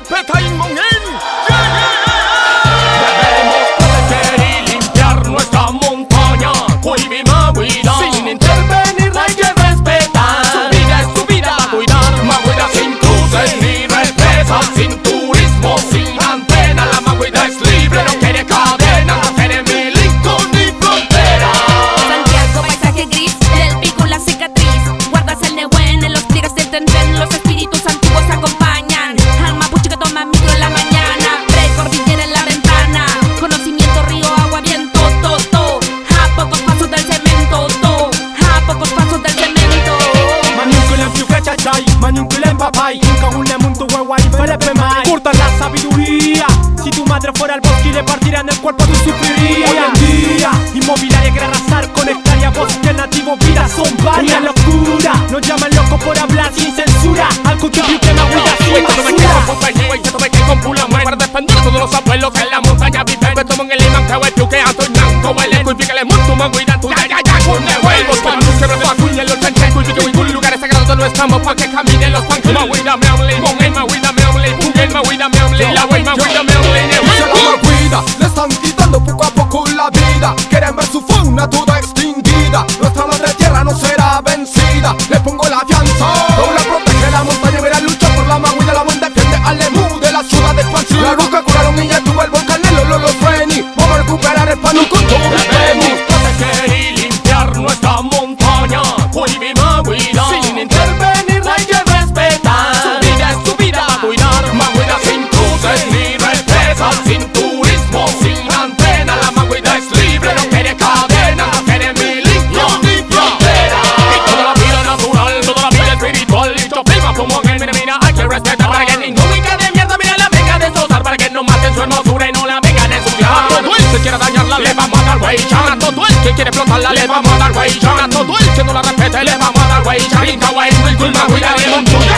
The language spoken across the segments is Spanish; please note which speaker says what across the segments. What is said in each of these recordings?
Speaker 1: Peta Inmongen. Debemos proteger y limpiar nuestra montaña. Cuivi Maguida, sin intervenir hay que respetar. Su vida es su vida, va a cuidar. Maguida sin cruces ni represas, sin turismo, sin antena. La Maguida es libre, no quiere cadena, no quiere milico ni frontera.
Speaker 2: Santiago, paisaje gris, del pico la cicatriz. Guardas el Nehuen en los pliegues del tendén. Los espíritus antiguos acompañan al mapuche que toma micro en la mañana. Precordillera en la ventana, conocimiento, río, agua, viento, to. A pocos pasos del cemento, a pocos pasos del cemento.
Speaker 3: Maniunkulen piuke chachay, maniunkulen papay. Incahulen muntu huehuay, felepe mai. Corta la sabiduría. Si tu madre fuera al bosque y le partieran el cuerpo, tú sufrirías. Hoy en día, inmobiliaria quiere arrasar con hectárea, bosque nativo, vida son varias. Una locura, nos llaman locos por hablar sin censura. Al cultivo que me agüita sin basura.
Speaker 1: Para defender a todos los abuelos que en la montaña viven. Que toman el imán, que el piuque, ato y nanco. El eco y fíjale mucho, Maguida, tu ya, con devuelvos. Con lucha, no va a cuñar los chanchecos. Y que en lugares sagrados no estamos pa' que caminen los panques. Maguida me hable, con el Maguida me hable, con el Maguida me hable, la wey Maguida me hable.
Speaker 4: Le están quitando poco a poco la vida. Quieren ver su fauna toda extinguida. Nuestra madre tierra no será vencida. Le pongo la fianza. Paula protege la montaña, mira lucha por la Maguida. La buen defiende al Lemú de la ciudad de expansión. La roca curaron y ya tuvo el volcán los Reni. Vamos a recuperar el pano con todo.
Speaker 1: Debemos proteger y limpiar nuestra montaña. Cuivi Maguida, sin intervenir hay que respetar. Su vida es su vida, va a cuidar. Maguida sin cruces ni represas, sin turismo, sin antena. La Maguida es libre, no quiere cadena, no quiere milico ni frontera. Y toda la vida natural, toda la vida espiritual. Y yo prima como en mira, hay que respetar. Para que ningún hija de mierda mira la venga de destrozar. Para que no maten su hermosura y no la vengan a ensuciar. A todo el que quiera dañarla le vamos a dar huella. A todo el que quiere explotarla le vamos a dar huella. A todo el que no la respete le vamos a dar huella. Y Kawaii, Wilkul, Maguida de Montuya.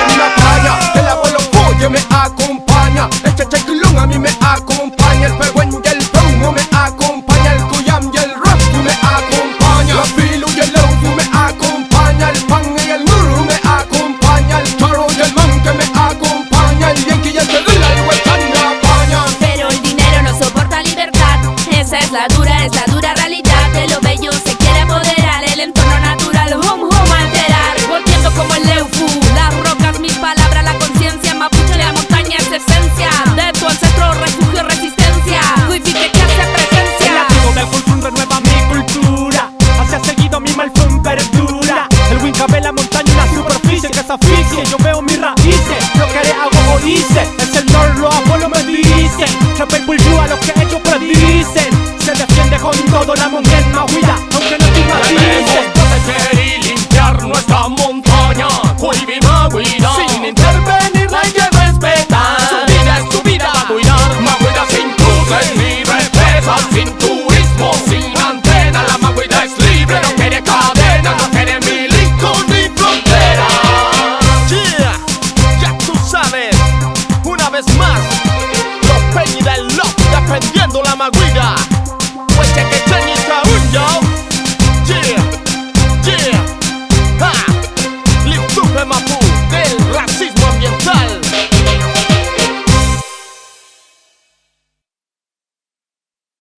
Speaker 4: En la playa, el abuelo Pollo me acompaña. El checheclón a mí me acompaña. El pegüen y el plomo me acompaña. El cuyam y el rascu me acompaña. La filu y el ofu me acompaña. El pan y el muru me acompaña. El choro y el manque me acompaña. El yankee y el tequila, el huechán me apaña.
Speaker 2: Pero el dinero no soporta libertad. Esa es la dura realidad. De lo bello se quiere apoderar. El entorno natural, hum alterar. Volviendo como el Leufu. Las rocas, mis palabras, la conciencia. Mapuche, la montaña es esencia. De tu ancestro, refugio, resistencia. Cuifique que hace presencia.
Speaker 3: El nativo del Cultún renueva mi cultura. Hacia seguido mi malfum perdura. El Winca ve la montaña y la superficie que es asfixia. Yo veo mis raíces, lo que haré hago o hice. Es el nor, lo abuelo me dice. Chapel Pulpú a lo que ellos predicen. Se defiende con todo la montaña Maguida, aunque no
Speaker 1: Debemos
Speaker 3: estigmaticen.
Speaker 1: proteger y limpiar nuestra montaña. Cuivi Maguida, sin intervenir hay que respetar. Su vida es su vida, va a cuidar. Maguida sin cruces ni represas, sin turismo, sin antena. La Maguida es libre, no quiere cadena, no quiere milico ni frontera. Ya tú sabes, una vez más, los Peñi del Love defendiendo la Maguida.